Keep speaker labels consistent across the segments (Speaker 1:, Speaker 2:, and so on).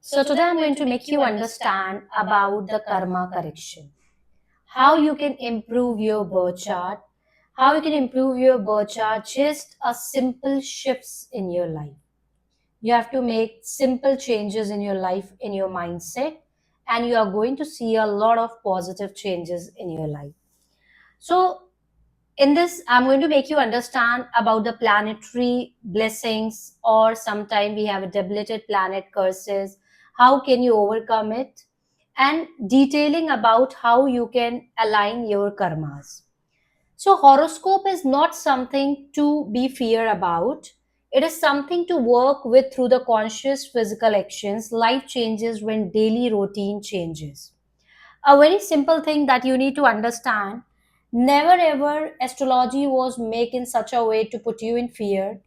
Speaker 1: So today I'm going to make you understand about the karma correction. How you can improve your birth chart. How you can improve your birth chart, just a simple shifts in your life. You have to make simple changes in your life, in your mindset, and you are going to see a lot of positive changes in your life. So in this, I'm going to make you understand about the planetary blessings, or sometime we have a debilitated planet curses. How can you overcome it? And detailing about how you can align your karmas. So horoscope is not something to be fear about. It is something to work with through the conscious physical actions. Life changes when daily routine changes. A very simple thing that you need to understand: never ever astrology was made in such a way to put you in fear.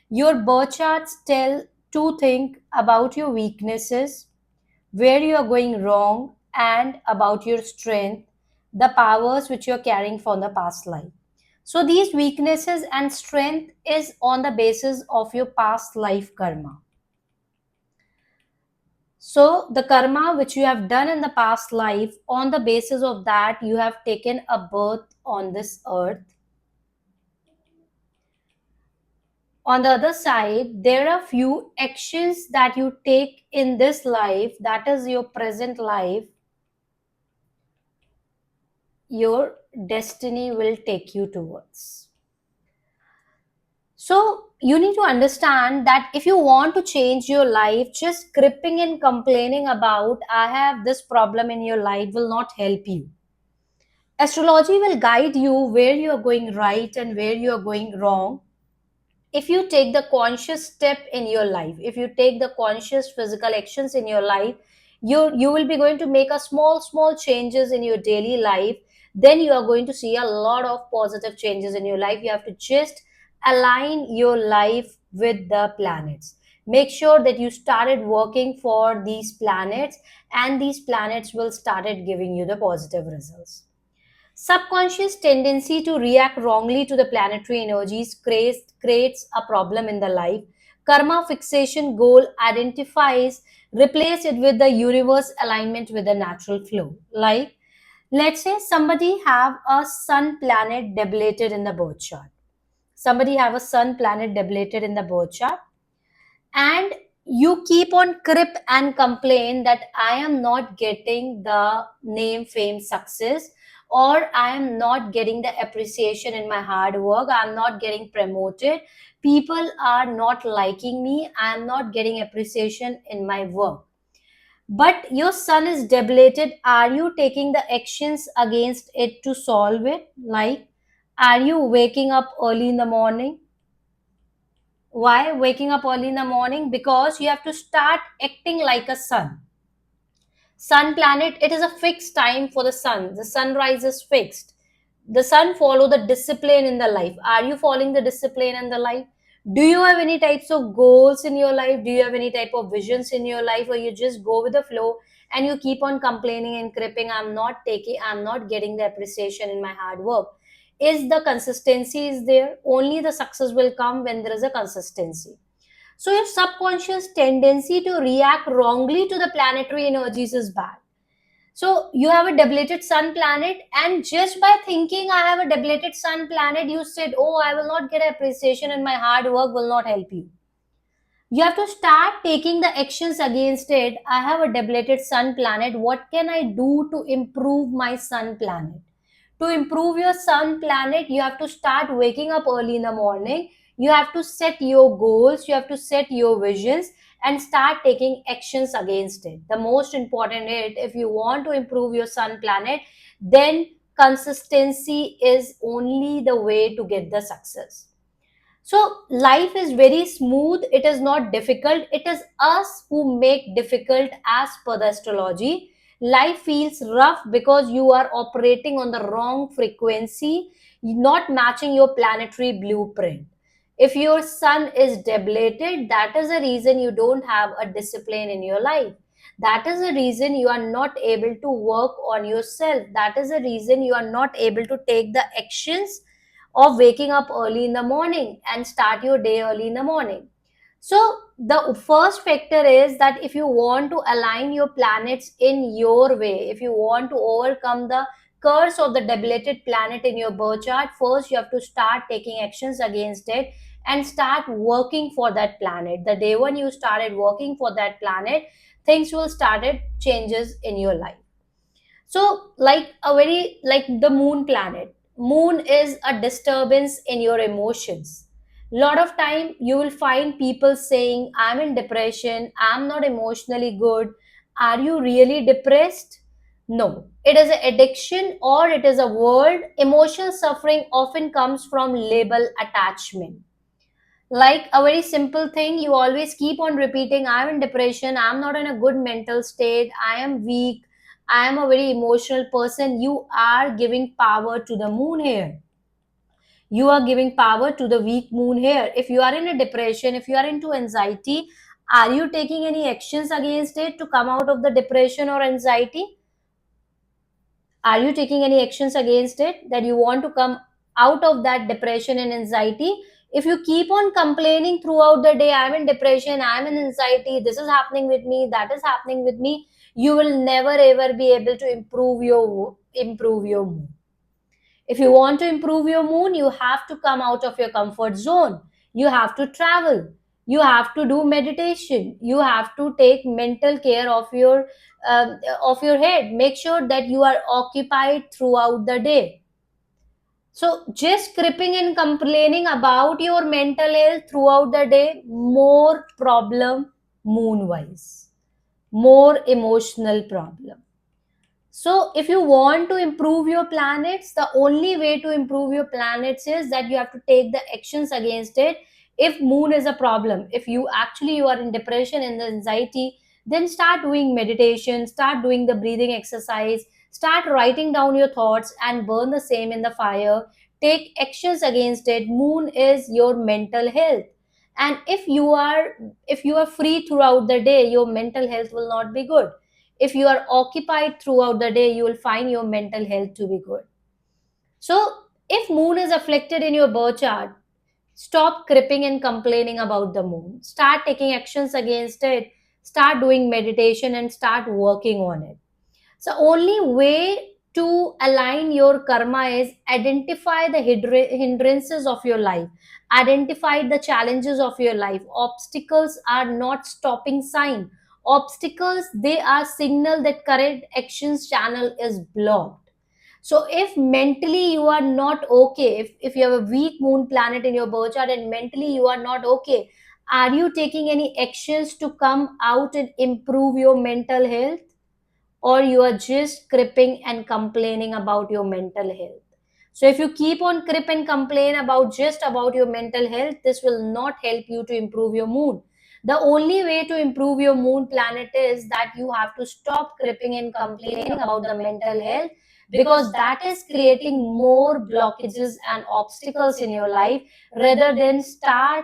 Speaker 1: Your birth charts tell two things about your weaknesses, where you are going wrong, and about your strength, the powers which you are carrying from the past life. So these weaknesses and strength is on the basis of your past life karma. So, the karma which you have done in the past life, on the basis of that, you have taken a birth on this earth. On the other side, there are few actions that you take in this life, that is your present life, your destiny will take you towards. So, you need to understand that if you want to change your life, just gripping and complaining about, I have this problem in your life, will not help you. Astrology will guide you where you are going right and where you are going wrong. If you take the conscious step in your life, if you take the conscious physical actions in your life, you will be going to make a small changes in your daily life. Then you are going to see a lot of positive changes in your life. You have to just align your life with the planets. Make sure that you started working for these planets, and these planets will started giving you the positive results. Subconscious tendency to react wrongly to the planetary energies creates a problem in the life. Karma fixation goal identifies, replace it with the universe alignment with the natural flow. Like, let's say somebody have a sun planet debilitated in the birth chart. Somebody have a sun planet debilitated in the birth chart, and you keep on crip and complain that I am not getting the name, fame, success, or I am not getting the appreciation in my hard work, I am not getting promoted, people are not liking me, I am not getting appreciation in my work. But your sun is debilitated. Are you taking the actions against it to solve it? Like, are you waking up early in the morning? Why waking up early in the morning? Because you have to start acting like a sun. Sun planet, it is a fixed time for the sun. The sunrise is fixed. The sun follow the discipline in the life. Are you following the discipline in the life? Do you have any types of goals in your life? Do you have any type of visions in your life, or you just go with the flow and you keep on complaining and cripping, I'm not getting the appreciation in my hard work? Is the consistency is there? Only the success will come when there is a consistency. So your subconscious tendency to react wrongly to the planetary energies is bad. So you have a debilitated sun planet, and just by thinking I have a debilitated sun planet, you said, oh, I will not get appreciation and my hard work will not help you. You have to start taking the actions against it. I have a debilitated sun planet. What can I do to improve my sun planet? To improve your sun planet, you have to start waking up early in the morning. You have to set your goals, you have to set your visions, and start taking actions against it. The most important is, if you want to improve your sun planet, then consistency is only the way to get the success. So life is very smooth, it is not difficult, it is us who make difficult. As per the astrology, life feels rough because you are operating on the wrong frequency, not matching your planetary blueprint. If your sun is debilitated, that is the reason you don't have a discipline in your life. That is the reason you are not able to work on yourself. That is the reason you are not able to take the actions of waking up early in the morning and start your day early in the morning. So the first factor is that if you want to align your planets in your way, if you want to overcome the curse of the debilitated planet in your birth chart, first you have to start taking actions against it and start working for that planet. The day when you started working for that planet, things will started changes in your life. So like a very like the moon planet, moon is a disturbance in your emotions. Lot of time you will find people saying, I'm in depression, I'm not emotionally good. Are you really depressed? No, it is an addiction or it is a word. Emotional suffering often comes from label attachment. Like a very simple thing, you always keep on repeating, I'm in depression, I'm not in a good mental state, I am weak, I am a very emotional person. You are giving power to the moon here. You are giving power to the weak moon here. If you are in a depression, if you are into anxiety, are you taking any actions against it to come out of the depression or anxiety? Are you taking any actions against it that you want to come out of that depression and anxiety? If you keep on complaining throughout the day, I'm in depression, I'm in anxiety, this is happening with me, that is happening with me, you will never ever be able to improve your mood. If you want to improve your mood, you have to come out of your comfort zone. You have to travel. You have to do meditation. You have to take mental care of your head. Make sure that you are occupied throughout the day. So just cripping and complaining about your mental health throughout the day, more problem moon wise, more emotional problem. So, if you want to improve your planets, the only way to improve your planets is that you have to take the actions against it. If moon is a problem, if you are in depression and anxiety, then start doing meditation, start doing the breathing exercise, start writing down your thoughts and burn the same in the fire. Take actions against it. Moon is your mental health. And if you are free throughout the day, your mental health will not be good. If you are occupied throughout the day, you will find your mental health to be good. So if moon is afflicted in your birth chart, stop cripping and complaining about the moon, start taking actions against it, start doing meditation and start working on it. So only way to align your karma is identify the hindrances of your life, identify the challenges of your life. Obstacles are not stopping sign. Obstacles, they are signal that current actions channel is blocked. So if mentally you are not okay, if you have a weak moon planet in your birth chart and mentally you are not okay, are you taking any actions to come out and improve your mental health? Or you are just cripping and complaining about your mental health? So if you keep on crip and complain about just about your mental health, this will not help you to improve your mood. The only way to improve your moon planet is that you have to stop cripping and complaining about the mental health, because that is creating more blockages and obstacles in your life rather than start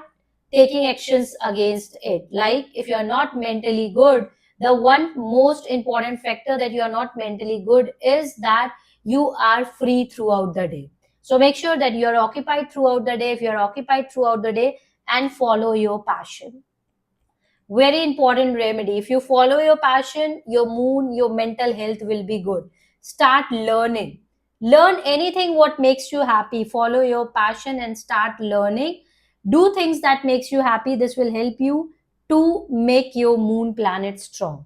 Speaker 1: taking actions against it. Like if you are not mentally good, the one most important factor that you are not mentally good is that you are free throughout the day. So make sure that you are occupied throughout the day. If you are occupied throughout the day, and follow your passion. Very important remedy. If you follow your passion, your moon, your mental health will be good. Start learning. Learn anything what makes you happy. Follow your passion and start learning. Do things that makes you happy. This will help you to make your moon planet strong.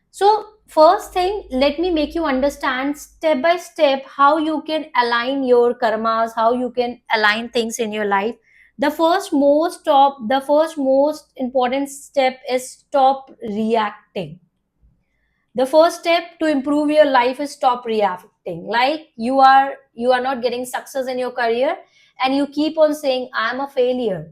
Speaker 1: So, first thing, let me make you understand step by step how you can align your karmas, how you can align things in your life. The first most important step is stop reacting. The first step to improve your life is stop reacting. Like you are not getting success in your career and you keep on saying I'm a failure.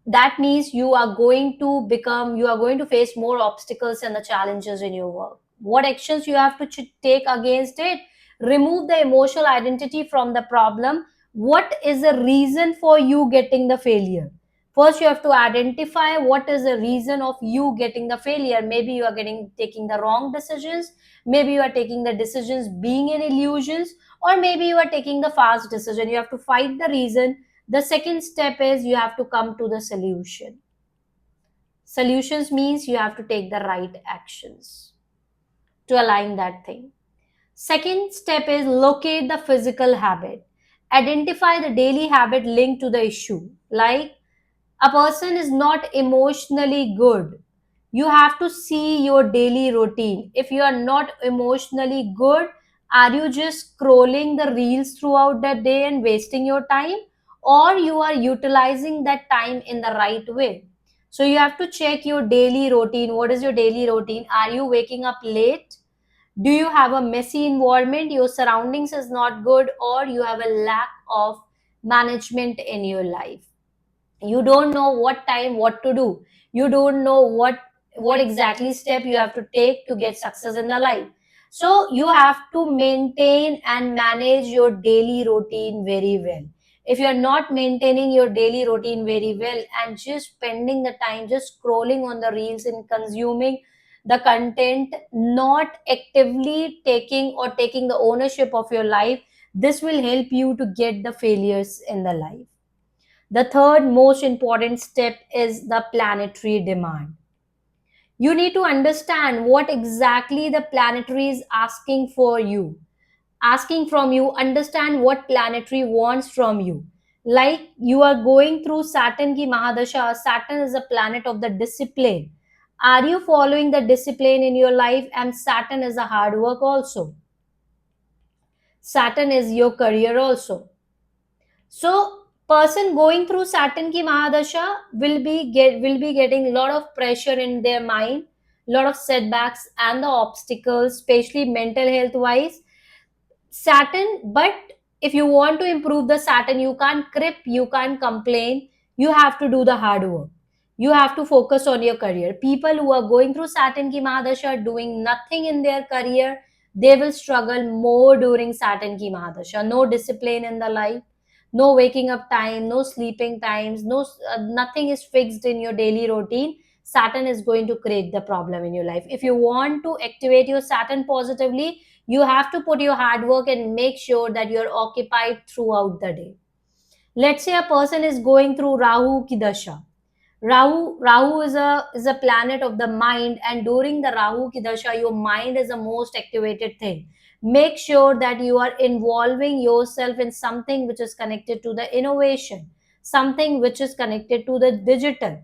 Speaker 1: That means you are going to face more obstacles and the challenges in your work. What actions you have to take against it? Remove the emotional identity from the problem. What is the reason for you getting the failure? First you have to identify what is the reason of you getting the failure. Maybe you are taking the wrong decisions, maybe you are taking the decisions being in illusions, or maybe you are taking the fast decision. You have to find the reason. The second step is you have to come to the solution. Solutions means you have to take the right actions to align that thing. Second step is locate the physical habit. Identify the daily habit linked to the issue. Like a person is not emotionally good. You have to see your daily routine. If you are not emotionally good, are you just scrolling the reels throughout the day and wasting your time? Or you are utilizing that time in the right way? So you have to check your daily routine. What is your daily routine? Are you waking up late? Do you have a messy environment? Your surroundings is not good, or you have a lack of management in your life? You don't know what time what to do. You don't know what exactly step you have to take to get success in the life. So you have to maintain and manage your daily routine very well. If you are not maintaining your daily routine very well and just spending the time just scrolling on the reels and consuming the content, not actively taking the ownership of your life, this will help you to get the failures in the life. The third most important step is the planetary demand. You need to understand what exactly the planetary is asking from you. Understand what planetary wants from you. Like you are going through Saturn ki Mahadasha. Saturn is a planet of the discipline. Are you following the discipline in your life? And Saturn is a hard work also. Saturn is your career also. So person going through Saturn ki Mahadasha will be getting a lot of pressure in their mind, lot of setbacks and the obstacles, especially mental health wise. Saturn, but if you want to improve the Saturn, you can't crip, you can't complain. You have to do the hard work. You have to focus on your career. People who are going through Saturn ki Mahadasha doing nothing in their career, they will struggle more during Saturn ki Mahadasha. No discipline in the life, no waking up time, no sleeping times, nothing is fixed in your daily routine. Saturn is going to create the problem in your life. If you want to activate your Saturn positively, you have to put your hard work and make sure that you're occupied throughout the day. Let's say a person is going through Rahu ki dasha. Rahu is a planet of the mind, and during the Rahu ki dasha, your mind is the most activated thing. Make sure that you are involving yourself in something which is connected to the innovation, something which is connected to the digital.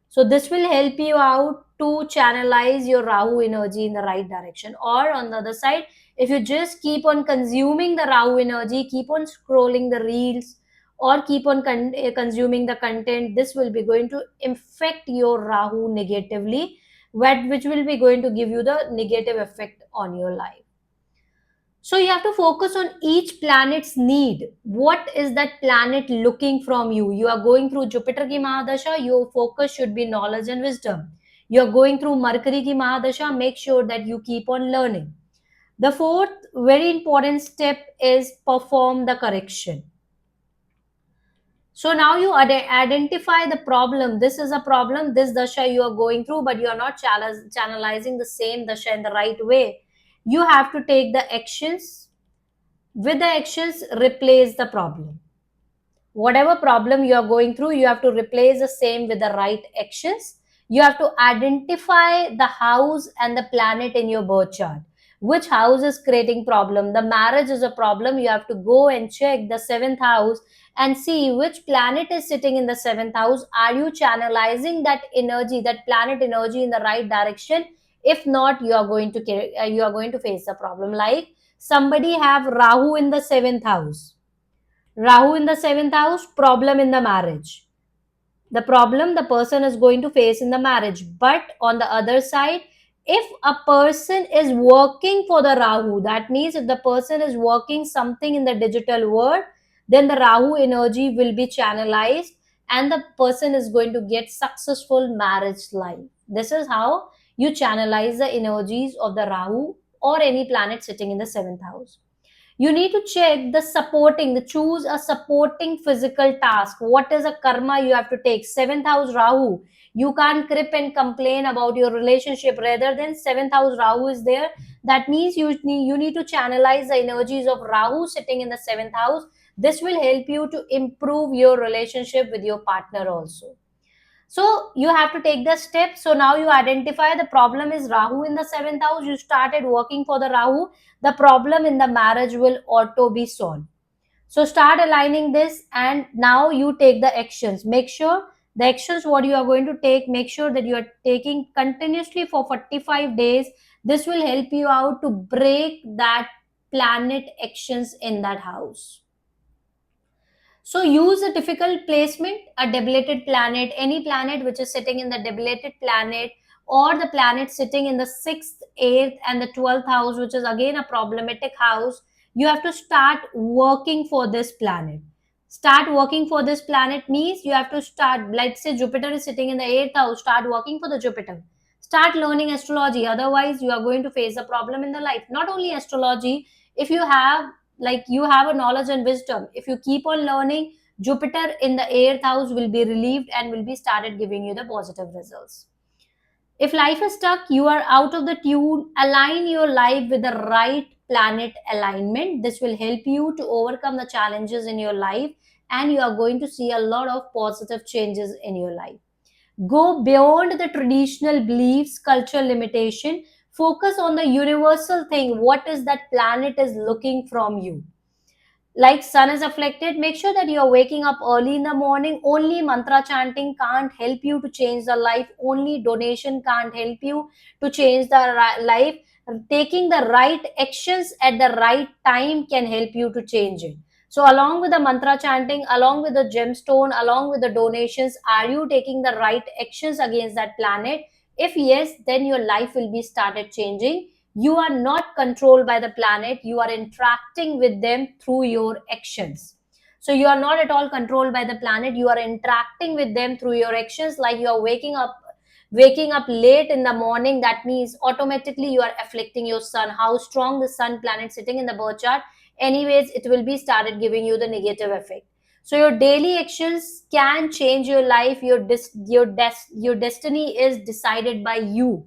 Speaker 1: So this will help you out to channelize your Rahu energy in the right direction. Or on the other side, if you just keep on consuming the Rahu energy, keep on scrolling the reels, or keep on consuming the content, this will be going to affect your Rahu negatively, which will be going to give you the negative effect on your life. So you have to focus on each planet's need. What is that planet looking from you? You are going through Jupiter ki Mahadasha, your focus should be knowledge and wisdom. You are going through Mercury ki Mahadasha, make sure that you keep on learning. The fourth very important step is perform the correction. So now you identify the problem. This is a problem, this dasha you are going through, but you are not channelizing the same dasha in the right way. You have to take the actions. With the actions, replace the problem. Whatever problem you are going through, you have to replace the same with the right actions. You have to identify the house and the planet in your birth chart. Which house is creating problem? The marriage is a problem. You have to go and check the seventh house and see which planet is sitting in the seventh house. Are you channelizing that energy, that planet energy, in the right direction? If not, you are going to face a problem. Like somebody have Rahu in the seventh house. Rahu in the seventh house, problem in the marriage. The problem the person is going to face in the marriage. But on the other side, if a person is working for the Rahu, that means if the person is working something in the digital world, then the Rahu energy will be channelized and the person is going to get successful marriage life. This is how you channelize the energies of the Rahu or any planet sitting in the seventh house. You need to check the choose a supporting physical task. What is a karma you have to take? Seventh house Rahu, you can't crip and complain about your relationship. Rather than seventh house Rahu is there, that means you need to channelize the energies of Rahu sitting in the seventh house. This will help you to improve your relationship with your partner also. So you have to take the step. So now you identify the problem is Rahu in the seventh house. You started working for the Rahu. The problem in the marriage will auto be solved. So start aligning this, and now you take the actions. Make sure the actions what you are going to take, make sure that you are taking continuously for 45 days. This will help you out to break that planet actions in that house. So use a difficult placement, a debilated planet, any planet which is sitting in the debilated planet, or the planet sitting in the 6th, 8th, and the 12th house, which is again a problematic house. You have to start working for this planet. Start working for this planet means you have to start, like say Jupiter is sitting in the 8th house, start working for the Jupiter. Start learning astrology, otherwise you are going to face a problem in the life. Not only astrology, if you have, like you have a knowledge and wisdom, if you keep on learning, Jupiter in the 8th house will be relieved and will be started giving you the positive results. If life is stuck, you are out of the tune, align your life with the right planet alignment. This will help you to overcome the challenges in your life, and you are going to see a lot of positive changes in your life. Go beyond the traditional beliefs, cultural limitation. Focus on the universal thing. What is that planet is looking from you? Like sun is afflicted, make sure that you are waking up early in the morning. Only mantra chanting can't help you to change the life. Only donation can't help you to change the life. Taking the right actions at the right time can help you to change it. So along with the mantra chanting, along with the gemstone, along with the donations, are you taking the right actions against that planet? If yes, then your life will be started changing. You are not controlled by the planet, you are interacting with them through your actions. So you are not at all controlled by the planet, you are interacting with them through your actions. Like you are waking up late in the morning, that means automatically you are afflicting your sun. How strong the sun planet sitting in the birth chart, anyways it will be started giving you the negative effect. So your daily actions can change your life. Your destiny is decided by you.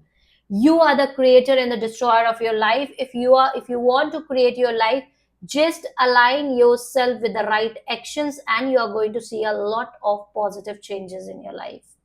Speaker 1: You are the creator and the destroyer of your life. If you want to create your life, just align yourself with the right actions, and you are going to see a lot of positive changes in your life.